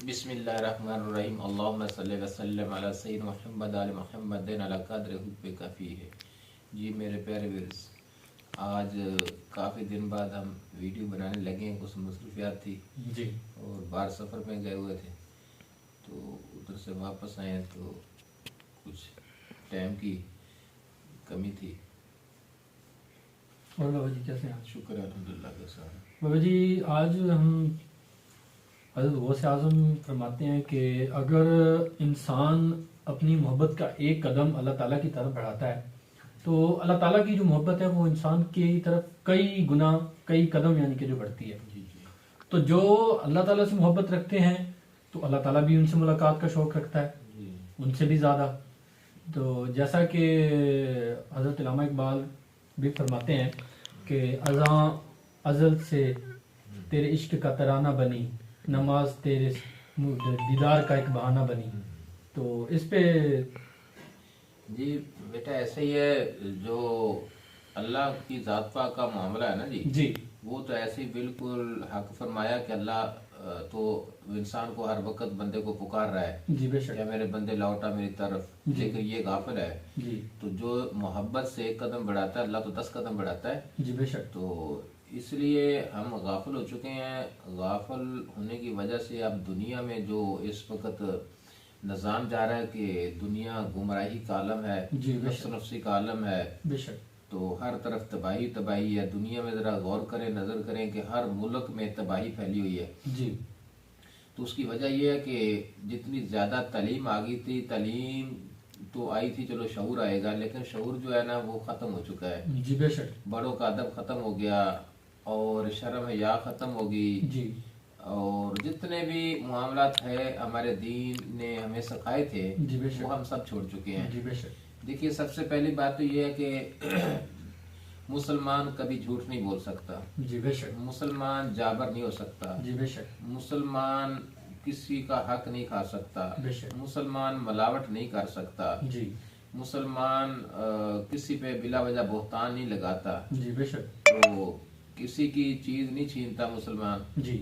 बिस्मिल्लाहिर्रहमानिर्रहीम अल्लाहुम्मा सल्लि व सल्लिम अला सय्यिदिना मुहम्मद आले मुहम्मद अला क़द्र हुब्बि काफ़ी है। जी मेरे प्यारे व्यूअर्स, आज काफ़ी दिन बाद हम वीडियो बनाने लगे हैं। कुछ मसरूफियात थी जी और बाहर सफ़र में गए हुए थे, तो उधर से वापस आए हैं तो कुछ टाइम की कमी थी। और बाबा जी कैसे हैं? शुक्र है अल्हम्दुलिल्लाह के साथ। बाबा जी आज हम हज़रत गौसे आज़म फरमाते हैं कि अगर इंसान अपनी मोहब्बत का एक कदम अल्लाह ताला की तरफ बढ़ाता है तो अल्लाह ताला की जो मोहब्बत है वो इंसान की तरफ कई गुना कई कदम यानी कि जो बढ़ती है। जी जी तो जो अल्लाह ताला से मोहब्बत रखते हैं तो अल्लाह ताला भी उनसे मुलाकात का शौक़ रखता है, जी उनसे भी ज़्यादा। तो जैसा कि हज़रत अल्लामा इकबाल भी फरमाते हैं कि अज़ां अज़ल से तेरे इश्क का तराना बनी, नमाज तेरे दीदार का एक बहाना बनी। तो इस पे जी बेटा ऐसे ही है। जो अल्लाह की ज़ात पाक का मामला है ना जी, जी वो तो ऐसे ही बिल्कुल हक फरमाया कि अल्लाह तो इंसान को हर वक्त बंदे को पुकार रहा है, जी बेशक क्या मेरे बंदे लौटा मेरी तरफ, जी। लेकिन ये गाफिल है। जी तो जो मोहब्बत से एक कदम बढ़ाता है अल्लाह तो 10 कदम बढ़ाता है। जी बेशक तो इसलिए हम गाफिल हो चुके हैं। गाफिल होने की वजह से अब दुनिया में जो इस वक्त निज़ाम जा रहा है कि दुनिया गुमराही का आलम है, जी नफ्स बेशक नफ्सी का आलम है, बेशक तो हर तरफ तबाही तबाही है। दुनिया में ज़रा गौर करें, नज़र करें कि हर मुल्क में तबाही फैली हुई है। जी तो उसकी वजह यह है कि जितनी ज़्यादा तालीम आ गई थी, तालीम तो आई थी, चलो शऊर आएगा, लेकिन शऊर जो है ना वो ख़त्म हो चुका है। जी बेशक बड़ों का अदब ख़त्म हो गया और शर्म हया ख़त्म हो गई। जी और जितने भी मामलात है हमारे दीन ने हमें सिखाए थे जी बेशक वो हम सब छोड़ चुके हैं। जी बेशक देखिए सबसे पहली बात तो ये है कि मुसलमान कभी झूठ नहीं बोल सकता, जी बेशक मुसलमान जाबर नहीं हो सकता, जी बेशक मुसलमान किसी का हक नहीं खा सकता, बेशक मुसलमान मिलावट नहीं कर सकता, जी मुसलमान किसी पे बिला वजह बोहतान नहीं लगाता, जी बेशक तो किसी की चीज नहीं छीनता मुसलमान। जी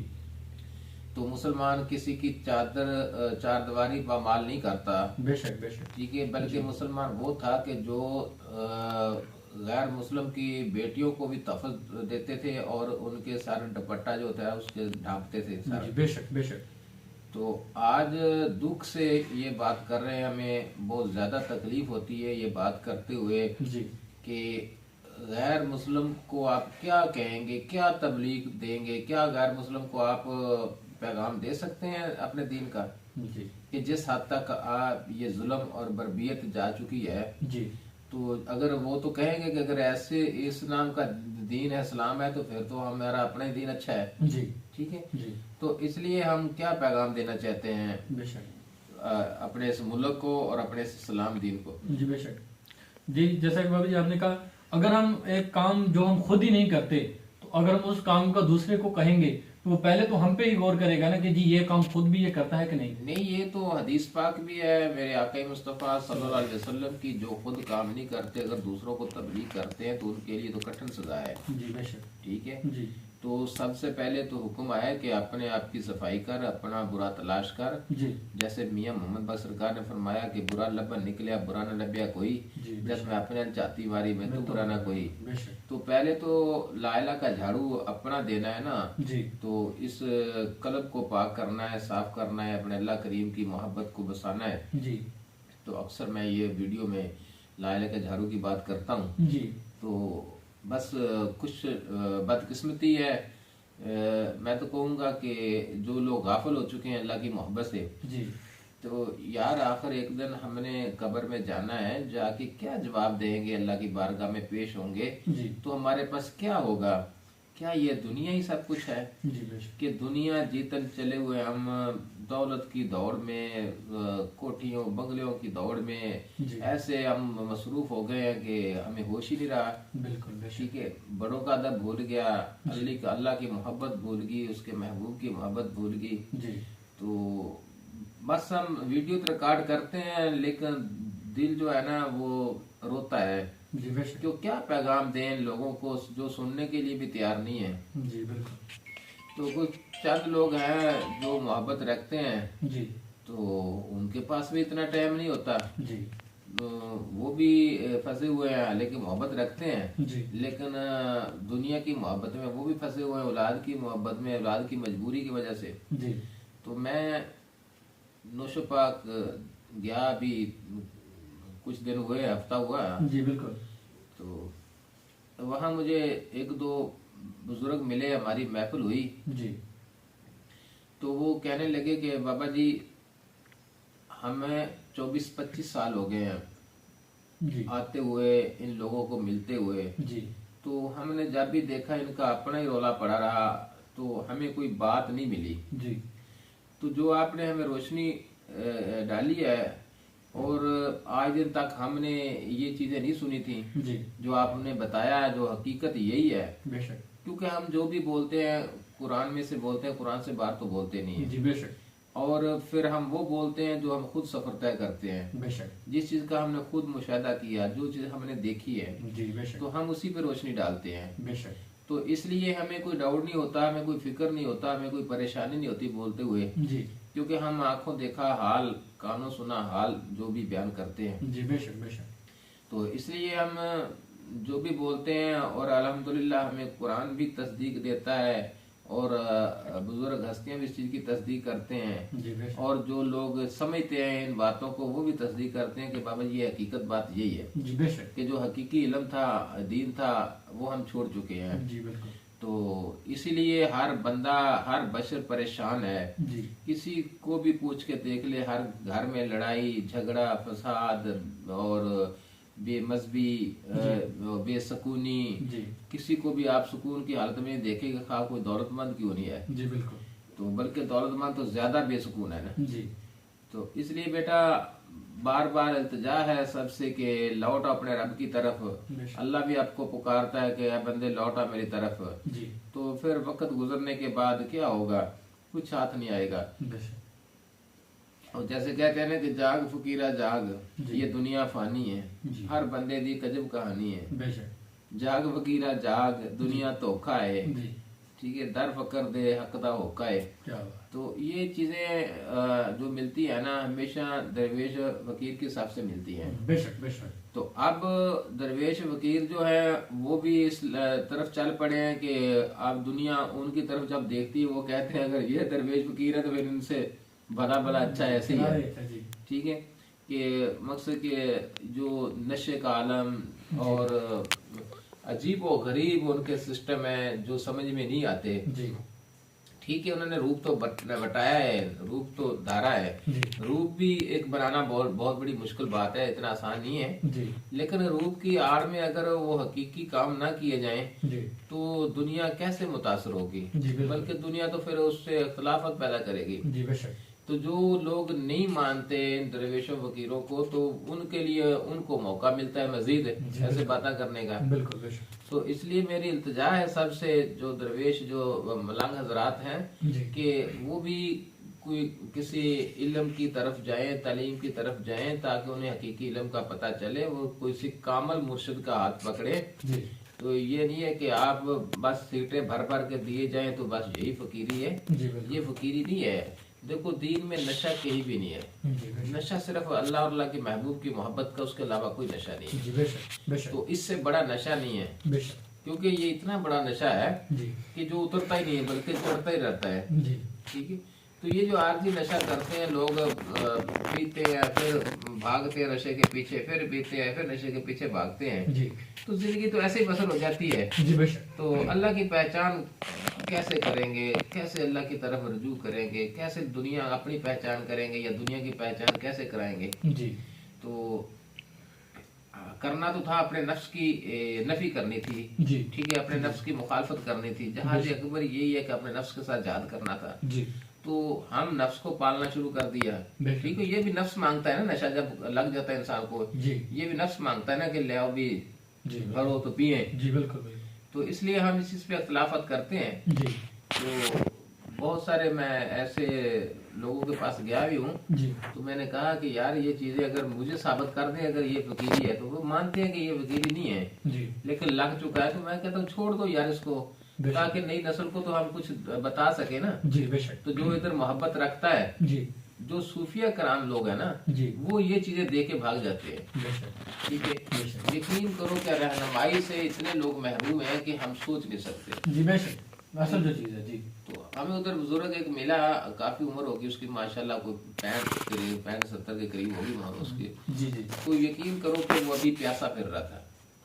तो मुसलमान किसी की चादर चारदीवारी पामाल नहीं करता, बेशक बेशक ठीक है। बल्कि मुसलमान वो था कि जो गैर मुस्लिम की बेटियों को भी तहफ़्फ़ुज़ देते थे और उनके सारे दुपट्टा जो होता है उसके ढांपते थे सारा। जी बेशक बेशक तो आज दुख से ये बात कर रहे हैं, हमें बहुत ज़्यादा तकलीफ होती है ये बात करते हुए जी कि गैर मुस्लिम को आप क्या कहेंगे, क्या तबलीग देंगे, क्या गैर मुस्लिम को आप पैगाम दे सकते हैं अपने दीन का जी कि जिस हद तक आप ये जुल्म और बर्बियत जा चुकी है। जी तो अगर वो तो कहेंगे कि अगर ऐसे इस्लाम का दीन है, इस्लाम है, तो फिर तो हमारा अपना ही दीन अच्छा है, जी ठीक है। जी तो इसलिए हम क्या पैगाम देना चाहते हैं बेशक अपने इस मुल्क को और अपने इस इस्लाम दीन को। जी बेशक जी। जैसा कि बाबा जी आपने कहा, अगर हम एक काम जो हम खुद ही नहीं करते तो अगर हम उस काम का दूसरे को कहेंगे तो वो पहले तो हम पे ही गौर करेगा ना कि जी ये काम खुद भी ये करता है कि नहीं। नहीं, ये तो हदीस पाक भी है मेरे आका मुस्तफ़ा सल्लल्लाहु अलैहि वसल्लम की, जो खुद काम नहीं करते अगर दूसरों को तबलीग करते हैं तो उनके लिए तो कठिन सजा है, जी बेशक ठीक है। जी तो सबसे पहले तो हुक्म आया कि अपने आप की सफाई कर, अपना बुरा तलाश कर। जी जैसे मियाँ मोहम्मद बख्श सरकार ने फरमाया कि बुरा लबन निकलिया बुरा न लबिया कोई, जी जब मैं अपने चाहती मारी में तो बुरा ना कोई। बेशक तो पहले तो लाइला का झाड़ू अपना देना है ना, जी तो इस कल्ब को पाक करना है, साफ करना है, अपने अल्लाह करीम की मोहब्बत को बसाना है। जी तो अक्सर मैं ये वीडियो में लाइला के झाड़ू की बात करता हूँ। जी तो बस कुछ बदकिस्मती है, मैं तो कहूँगा कि जो लोग गाफिल हो चुके हैं अल्लाह की मोहब्बत से। जी तो यार आखिर एक दिन हमने कब्र में जाना है, जाके क्या जवाब देंगे, अल्लाह की बारगाह में पेश होंगे, जी तो हमारे पास क्या होगा? क्या ये दुनिया ही सब कुछ है जी बेशक कि दुनिया जीतन चले हुए हम दौलत की दौड़ में, कोठियों बंगलियों की दौड़ में जी ऐसे हम मसरूफ हो गए हैं कि हमें होश ही नहीं रहा, बिल्कुल बेशक ठीक है। बड़ों का अदब भूल गया, अल्लाह की मोहब्बत भूल गई, उसके महबूब की मोहब्बत भूल गई। जी तो बस हम वीडियो तो रिकॉर्ड करते हैं लेकिन दिल जो है ना वो रोता है जी बेशक कि क्या पैगाम दें लोगों को जो सुनने के लिए भी तैयार नहीं है। जी बिल्कुल तो कुछ चंद लोग हैं जो मोहब्बत रखते हैं, जी तो उनके पास भी इतना टाइम नहीं होता। जी तो वो भी फंसे हुए हैं, लेकिन मोहब्बत रखते हैं। जी लेकिन दुनिया की मोहब्बत में वो भी फंसे हुए हैं, औलाद की मोहब्बत में, औलाद की मजबूरी की वजह से। जी तो मैं नौशपाक गया अभी, कुछ दिन हुए, हफ्ता हुआ। जी बिल्कुल। तो वहाँ मुझे एक दो बुजुर्ग मिले, हमारी महफिल हुई। जी तो वो कहने लगे कि बाबा जी, हमें 24-25 साल हो गए हैं जी आते हुए, इन लोगों को मिलते हुए। जी तो हमने जब भी देखा इनका अपना ही रौला पड़ा रहा, तो हमें कोई बात नहीं मिली। जी तो जो आपने हमें रोशनी डाली है, और आज दिन तक हमने ये चीजें नहीं सुनी थी जी जो आपने बताया, जो हकीकत यही है। बेशक। क्योंकि हम जो भी बोलते हैं कुरान में से बोलते हैं, कुरान से बाहर तो बोलते नहीं है। जी बेशक। और फिर हम वो बोलते हैं जो हम खुद सफर तय करते हैं, बेशक। जिस चीज का हमने खुद मुशाहिदा किया, जो चीज हमने देखी है, जी बेशक। तो हम उसी पे रोशनी डालते हैं। बेशक। तो इसलिए हमें कोई डाउट नहीं होता, हमें कोई फिक्र नहीं होता, हमें कोई परेशानी नहीं होती बोलते हुए। जी क्योंकि हम आंखों देखा हाल, कानों सुना हाल जो भी बयान करते हैं। जी बेशक। बेशक। तो इसलिए हम जो भी बोलते हैं, और अल्हम्दुलिल्लाह हमें कुरान भी तस्दीक देता है, और बुजुर्ग हस्तियां भी इस चीज की तस्दीक करते हैं। जी बेशक। और जो लोग समझते हैं इन बातों को, वो भी तस्दीक करते हैं कि बाबा ये हकीकत बात यही है जी बेशक। कि जो हकीकी इल्म था, दीन था, वो हम छोड़ चुके हैं। जी बिल्कुल। तो इसीलिए हर बंदा, हर बशर परेशान है। जी किसी को भी पूछ के देख ले, हर घर में लड़ाई झगड़ा फसाद और बेमजबी, बेसकूनी। जी किसी को भी आप सुकून की हालत में देखेगा, खा कोई दौलतमंद क्यों नहीं है, जी बिल्कुल। तो बल्कि दौलतमंद तो ज्यादा बेसकून है ना। जी तो इसलिए बेटा बार बार इल्तिजा है सबसे कि लौटो अपने रब की तरफ। बेशक। अल्लाह भी आपको पुकारता है कि ऐ बंदे लौटा मेरी तरफ। जी तो फिर वक्त गुजरने के बाद क्या होगा, कुछ हाथ नहीं आएगा। बेशक। और जैसे कहते हैं ना कि जाग फकीरा जाग, जी। ये दुनिया फानी है, जी हर बंदे दी कजब कहानी है। बेशक। जाग फकीरा जाग, दुनिया धोखा है, जी ठीक है, दर फकर दे हक दा होका है। क्या बात। तो ये चीजें जो मिलती है ना, हमेशा दरवेश फकीर के हिसाब से मिलती हैं। बेशक। बेशक। तो अब दरवेश फकीर जो है वो भी इस तरफ चल पड़े हैं कि अब दुनिया उनकी तरफ जब देखती है, वो कहते हैं अगर ये दरवेश फकीर है तो फिर इनसे भला भला अच्छा ऐसे ही है। जी ठीक है, कि मकसद के जो नशे का आलम और अजीब व गरीब उनके सिस्टम है जो समझ में नहीं आते। जी ठीक है, उन्होंने रूप तो बताया है, रूप तो धारा है। जी रूप भी एक बनाना बहुत बहुत बड़ी मुश्किल बात है, इतना आसान नहीं है। जी लेकिन रूप की आड़ में अगर वो हकीकी काम ना किए जाएं, जी तो दुनिया कैसे मुतासर होगी, जी बिल्कुल। बल्कि दुनिया तो फिर उससे इख्तलाफत पैदा करेगी। जी बेशक। तो जो लोग नहीं मानते इन दरवेशों फकीरों को, तो उनके लिए उनको मौका मिलता है मजीद जी, ऐसे बिल्कुल। बातें करने का। बिल्कुल बेशक। तो इसलिए मेरी इल्तिजा है सबसे, जो दरवेश जो मलंग हजरात हैं, जी कि वो भी कोई किसी इल्म की तरफ जाएं, तालीम की तरफ जाएं, ताकि उन्हें हकीकी इल्म का पता चले, वो किसी कामल मुर्शिद का हाथ पकड़े। जी तो ये नहीं है कि आप बस सीटें भर भर के दिए जाएं तो बस यही फकीरी है। जी बिल्कुल। ये फकीरी नहीं है। देखो दीन में नशा कहीं भी नहीं है। जी बेशक। नशा सिर्फ अल्लाह और अल्लाह के महबूब की मोहब्बत का, उसके अलावा कोई नशा नहीं है। जी बेशक। बेशक। तो इससे बड़ा नशा नहीं है, बेशक। क्योंकि ये इतना बड़ा नशा है जी कि जो उतरता ही नहीं है बल्कि चढ़ता ही रहता है। जी ठीक है, तो ये जो आरजी नशा करते हैं लोग, पीते हैं फिर भागते हैं नशे के पीछे, फिर पीते हैं फिर नशे के पीछे भागते हैं, जी तो जिंदगी तो ऐसे ही बसर हो जाती है। जी बेशक। तो अल्लाह की पहचान कैसे करेंगे, कैसे अल्लाह की तरफ रुजू करेंगे, कैसे दुनिया अपनी पहचान करेंगे या दुनिया की पहचान कैसे कराएंगे। जी तो करना तो था, अपने नफ्स की नफी करनी थी। जी ठीक है, अपने नफ्स की मुखालफत करनी थी। जहाज अकबर यही है कि अपने नफ्स के साथ जहाद करना था। जी तो हम नफ्स को पालना शुरू कर दिया। बिल्कुल। ठीक है, ये भी नफ्स मांगता है ना, नशा जब लग जाता है इंसान को, जी ये भी नफ्स मांगता है ना कि ले आओ भी जी भरो तो पिए। जी बिल्कुल बिल्कुल। तो इसलिए हम इस चीज पे अख्तलाफत करते हैं। जी तो बहुत सारे मैं ऐसे लोगों के पास गया भी हूँ, जी तो मैंने कहा कि यार ये चीजें अगर मुझे साबित कर दें अगर ये फकीरी है, तो वो मानते हैं कि ये फकीरी नहीं है, जी लेकिन लग चुका है। तो मैं कहता हूँ छोड़ दो यार इसको, बेशक। ताकि नई नस्ल को तो हम कुछ बता सके ना। जी बेशक। तो जो इधर मोहब्बत रखता है, जी जो सूफिया कराम लोग है ना, जी वो ये चीजें दे के भाग जाते हैं। बेशक। ठीक है, बेशक। यकीन करो कि रहनुमाई से इतने लोग महरूम हैं कि हम सोच नहीं सकते। जी बेशक, असल जो चीज है। जी तो हमें उधर बुजुर्ग एक मिला, काफी उम्र होगी उसकी माशाल्लाह, कोई 65-70 के करीब होगी उम्र उसकी। जी जी तो यकीन करो कि वो अभी प्यासा फिर रहा था।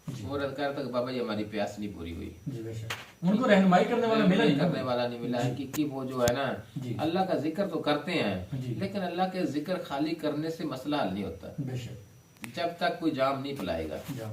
जी वो कह रहा था कि बाबा जी हमारी प्यास नहीं पूरी हुई। जी बेशक, उनको रहनुमाई करने वाला मिला नहीं ना। करने वाला नहीं मिला है कि वो जो है ना, जी। अल्लाह का जिक्र तो करते हैं, जी। लेकिन अल्लाह के जिक्र खाली करने से मसला हल नहीं होता बेशक। जब तक कोई जाम नहीं पिलाएगा। जाम।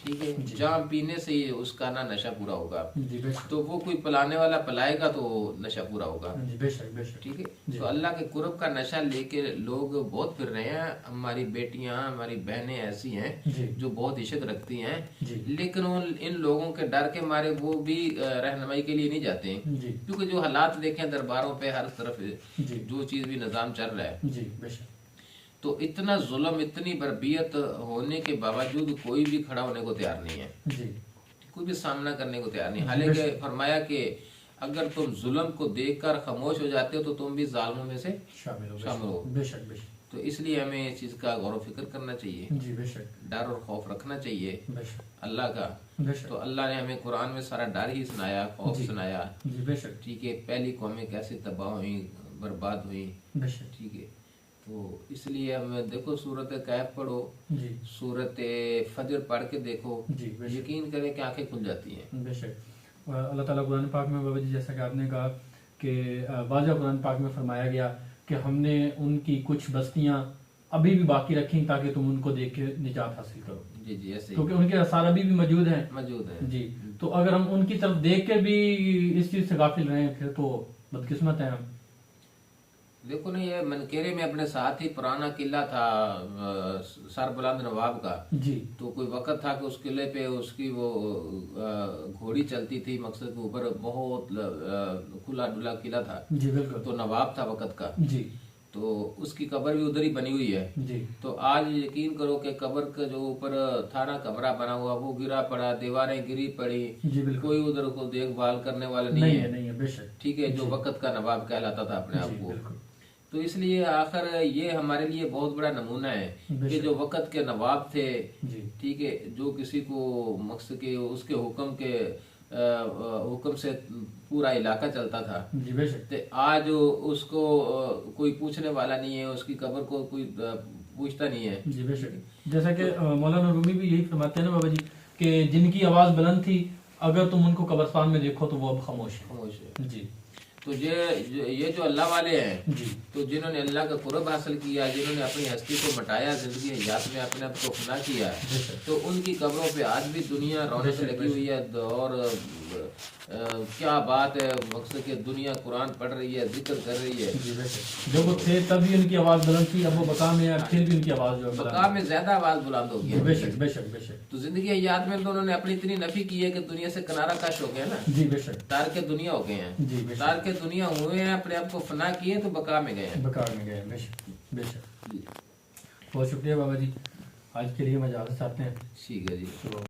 ठीक है, जी। जाम पीने से ही उसका ना नशा पूरा होगा। जी बेशक। तो वो कोई पिलाने वाला पिलाएगा तो नशा पूरा होगा। जी बेशक बेशक। ठीक है, जी। तो अल्लाह के कुर्ब का नशा लेके लोग बहुत फिर रहे हैं। हमारी बेटियां, हमारी बहनें ऐसी हैं जी। जो बहुत इज्जत रखती हैं, जी। लेकिन इन लोगों के डर के मारे वो भी रहनुमाई के लिए नहीं जाते हैं। जी क्योंकि जो हालात देखें दरबारों पे हर तरफ जी जो चीज भी निजाम चल रहा है, जी बेशक। तो इतना जुल्म, इतनी बर्बियत होने के बावजूद कोई भी खड़ा होने को तैयार नहीं है, जी कोई भी सामना करने को तैयार नहीं। जी, हालांकि बेशक। फरमाया कि अगर तुम जुल्म को देखकर खामोश हो जाते हो तो तुम भी जालिमों में से शामिल हो। शामिल हो। बेशक बेशक। तो इसलिए हमें इस चीज का गौर फिक्र करना चाहिए, जी बेशक। डर और खौफ रखना चाहिए बेशक अल्लाह का। बेशक। तो अल्लाह ने हमें कुरान में सारा डर ही सुनाया, खौफ जी। सुनाया। जी बेशक। ठीक है, पहली कौमें कैसे तबाह हुई, बर्बाद हुई। बेशक। ठीक है, तो इसलिए हम देखो सूरत कैफ पढ़ो, जी सूरत फजर पढ़ के देखो, जी बेशक। यकीन करें कि आंखें खुल जाती हैं। बेशक। अल्लाह ताला कुरान पाक में बाबा जी जैसा कि आपने कहा कि वाज़ह कुरान पाक में फरमाया गया कि हमने उनकी कुछ बस्तियां अभी भी बाकी रखी ताकि तुम उनको देख के निजात हासिल करो। जी जी, ऐसे क्योंकि उनके आसार अभी भी मौजूद हैं। मौजूद है। जी, तो अगर हम उनकी तरफ देख के भी इस चीज से गाफिल रहे फिर तो बदकिस्मत है हम। देखो ना, ये मनकेरे में अपने साथ ही पुराना किला था सरबुलंद नवाब का। जी तो कोई वक्त था कि उस किले पे उसकी वो घोड़ी चलती थी, मकसद के ऊपर बहुत खुला डुला किला था। जी बिल्कुल। तो नवाब था वक्त का, जी तो उसकी कब्र भी उधर ही बनी हुई है। जी तो आज यकीन करो कि कब्र का जो ऊपर था ना कमरा बना हुआ, वो गिरा पड़ा, दीवारें गिरी पड़ी, जी बिल्कुल। कोई उधर को देखभाल करने वाला नहीं नहीं है, है। नहीं है बेशक। ठीक है, जो वक्त का नवाब कहलाता था अपने आप जी को। बिल्कुल। तो इसलिए आखिर ये हमारे लिए बहुत बड़ा नमूना है कि बेशक। जो वक्त के नवाब थे, जी ठीक है, जो किसी को मकसद के उसके हुक्म से पूरा इलाका चलता था। जी बेशक। तो आज उसको कोई पूछने वाला नहीं है, उसकी कब्र को कोई पूछता नहीं है। जी बेशक। जैसा कि मौलाना रूमी भी यही फरमाते हैं ना बाबा जी कि जिनकी आवाज बुलंद थी अगर तुम उनको कब्रिस्तान में देखो तो वो अब खामोश है। खामोश है। जी तो ये जो अल्लाह वाले हैं, जी तो जिन्होंने अल्लाह का कुर्ब हासिल किया, जिन्होंने अपनी हस्ती को मटाया, जिंदगी हयात में अपने आप को फना किया, बेशक। तो उनकी कब्रों पे आज भी दुनिया रौनक बेशक, लगी हुई है। और क्या बात है, मकसद कि दुनिया कुरान पढ़ रही है, जिक्र कर रही है। जी बेशक। जब वो थे तब भी उनकी आवाज बुलंद थी, अब वो बका में है, फिर भी उनकी आवाज जो है बुलंद मकाम में ज्यादा आवाज बुलंद हो है। गई है। बेशक बेशक बेशक। तो जिंदगी हयात में तो उन्होंने अपनी इतनी नफी की है कि दुनिया से किनारा कश हो गया ना, जी बेशक। तार के दुनिया हो गए हैं। जी बेशक। तार के दुनिया हुए हैं, अपने आप को फना किए तो बका में गए हैं। बकार में गए। बेशक बेशक। बहुत शुक्रिया बाबा जी, आज के लिए हम इजाजत चाहते हैं। ठीक है जी। तो